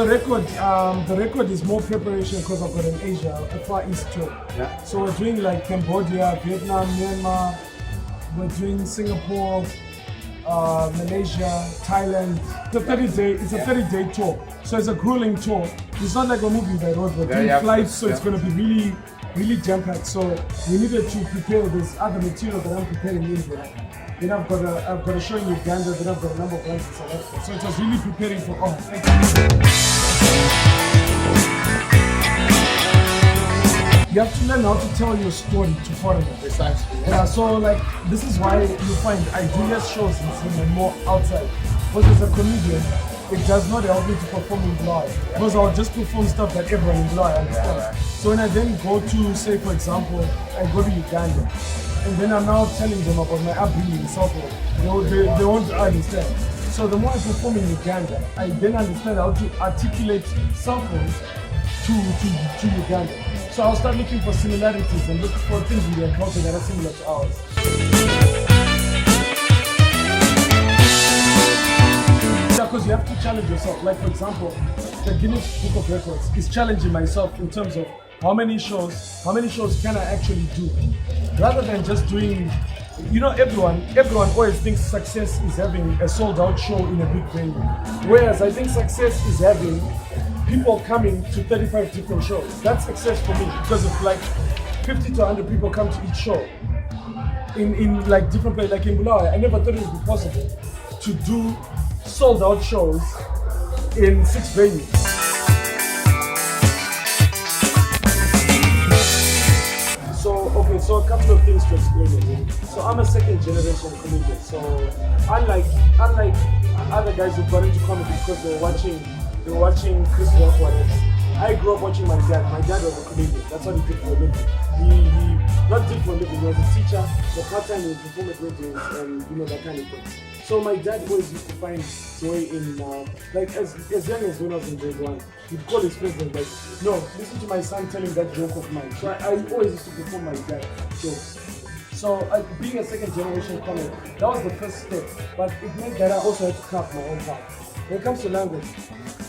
the record is more preparation because I've got an Asia, a Far East tour. Yeah. So we're doing like Cambodia, Vietnam, Myanmar. We're doing Singapore, Malaysia, Thailand. It's a 30-day tour. So it's a grueling tour. It's not like a movie by road. We're doing flights, so it's going to be really jam-packed. So we needed to prepare this other material that I'm preparing in India. Then I've got a show in Uganda. Then I've got a number of ones in South Africa. So it was really preparing for all. You have to learn how to tell your story to foreigners. Precisely. Yeah, so like this is why you find I do less shows in cinema and more outside. Because as a comedian, it does not help me to perform in Bulawayo. Because I'll just perform stuff that everyone in Bulawayo understands. So when I then go to, say for example, I go to Uganda, and then I'm now telling them about my upbringing in South Africa, they won't understand. So the more I perform in Uganda, I then understand how to articulate something to Uganda. So I'll start looking for similarities and look for things in their culture that are similar to ours. Because you have to challenge yourself. Like for example, the Guinness Book of Records is challenging myself in terms of how many shows can I actually do? Rather than just doing, everyone always thinks success is having a sold out show in a big venue. Whereas I think success is having people coming to 35 different shows. That's success for me because of like 50 to 100 people come to each show in like different places. Like in Bulawayo, I never thought it would be possible to do sold out shows in 6 venues. So a couple of things to explain it. So I'm a second generation comedian. So unlike other guys who got into comedy because they were watching Chris Rock, whatever. I grew up watching my dad. My dad was a comedian. That's what he did for a living. He not did for a living. He was a teacher. The part-time he would perform at weddings and that kind of thing. So my dad always used to find joy in like as young as when I was in grade 1. He'd call his friends and like, no, listen to my son telling that joke of mine. So I always used to perform my dad's jokes. So being a second generation comic, that was the first step. But it meant that I also had to carve my own path. When it comes to language,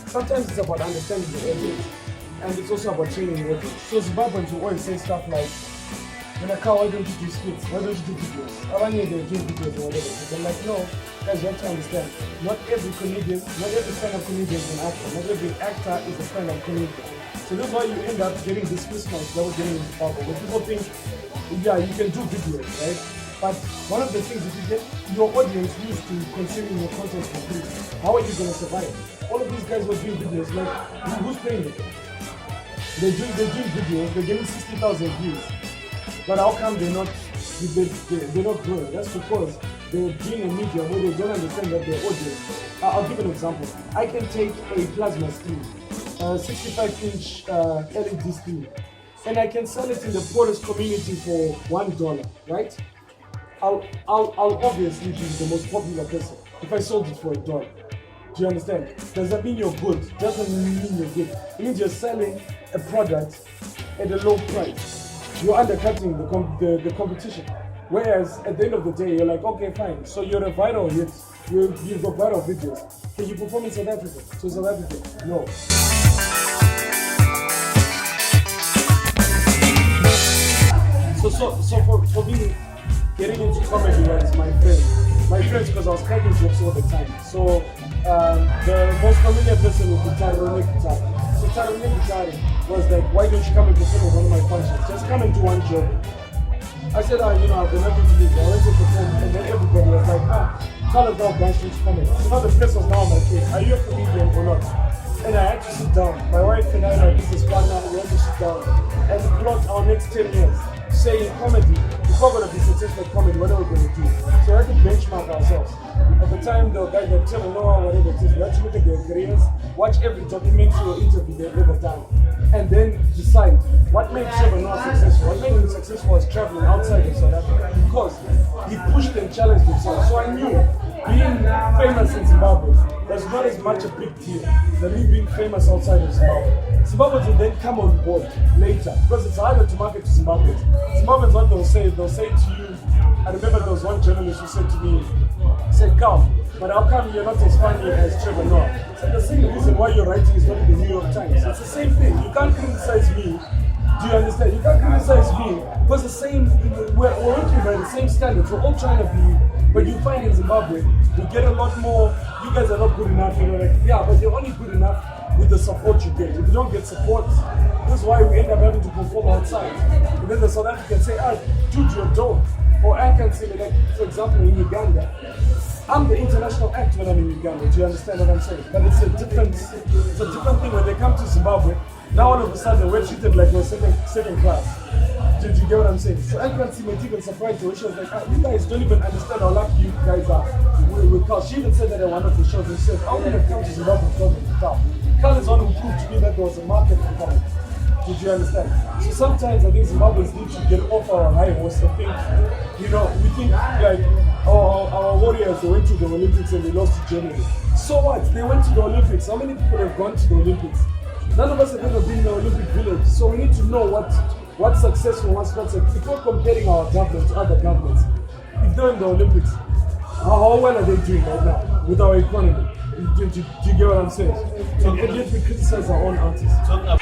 sometimes it's about understanding the audience, and it's also about training the audience. So Zimbabweans will always say stuff like, when I call, why don't you do skits? Why don't you do videos? I want you to do videos or whatever. But I'm like, no, guys, you have to understand. Not every comedian, not every stand-up comedian is an actor. Not every actor is a stand-up comedian. So that's why you end up getting this Christmas that we're getting in Zimbabwe. Where people think, yeah, you can do videos, right? But one of the things that you get, your audience used to consuming your content for free. How are you going to survive? All of these guys were doing videos, like, who's paying them? They're doing videos, they're getting 60,000 views. But how come they're not growing? That's because they're doing a medium where they don't understand that their audience. I'll give an example. I can take a plasma screen, a 65-inch LED screen, and I can sell it in the poorest community for $1, right? I'll obviously be the most popular person if I sold it for $1. Do you understand? Does that mean you're good? Doesn't mean you're good. It means you're selling a product at a low price. You're undercutting the competition. Whereas at the end of the day, you're like, okay, fine. So you're a viral hit. You've got viral videos. Can you perform in South Africa? So South Africa? No. So for me, getting into comedy was my friends, because I was cracking jokes all the time. So the most familiar person would be Tarone Kitari. So Tarone Kitari was like, why don't you come and perform at one of my functions? Just come and do one joke. I said, I've got nothing to do. I went to perform, and then everybody was like, tell us now branched into comedy. So now the press was now on my case. Are you a comedian or not? And I had to sit down. My wife and I, my business partner, we had to sit down and plot our next 10 years. Saying comedy, if we're going to be successful at comedy, what are we going to do? So we had to benchmark ourselves. At the time, the guys that tell Noah, whatever it is, we had to look at their careers, watch every documentary or interview they've ever done, and then decide what made Trevor Noah successful. What made him successful was traveling outside of South Africa, because he pushed and challenged himself. So I knew being famous in Zimbabwe was not as much a big deal than me being famous outside of Zimbabwe. Zimbabweans will then come on board later, because it's harder to market to Zimbabweans. Zimbabweans, what they'll say to you, I remember there was one journalist who said to me, Carl, but how come you're not as funny as Trevor Noah? the same reason why you're writing is not in the New York Times. It's the same thing. You can't criticize me. Do you understand? You can't criticize me because the same, we're working by the same standards. We're all trying to be, but you find in Zimbabwe, you get a lot more, you guys are not good enough. You know, like, yeah, but you're only good enough with the support you get. If you don't get support, this is why we end up having to perform outside. And then the South Africans say, dude, you're dope. Or I can say, like, for example, in Uganda, I'm the international act when I'm in Uganda. Do you understand what I'm saying? But it's a different thing when they come to Zimbabwe. Now all of a sudden we're treated like we're second class. Did you get what I'm saying? So I can see might even surprised her. She was like, you guys don't even understand how lucky you guys are with Carl. She even said that at one of the shows and she said, I wouldn't have come to Zimbabwe because of Carl. Carl is one who proved to me that there was a market for comedy. Did you understand? So sometimes I think Zimbabweans need to get off our high horse and think, we think like our warriors, they went to the Olympics and they lost to Germany. So what? They went to the Olympics. How many people have gone to the Olympics? None of us have ever been in the Olympic village. So we need to know what's successful, what's not successful. If we're comparing our government to other governments, if they're in the Olympics, how well are they doing right now with our economy? Do you get what I'm saying? And yet we criticize our own artists.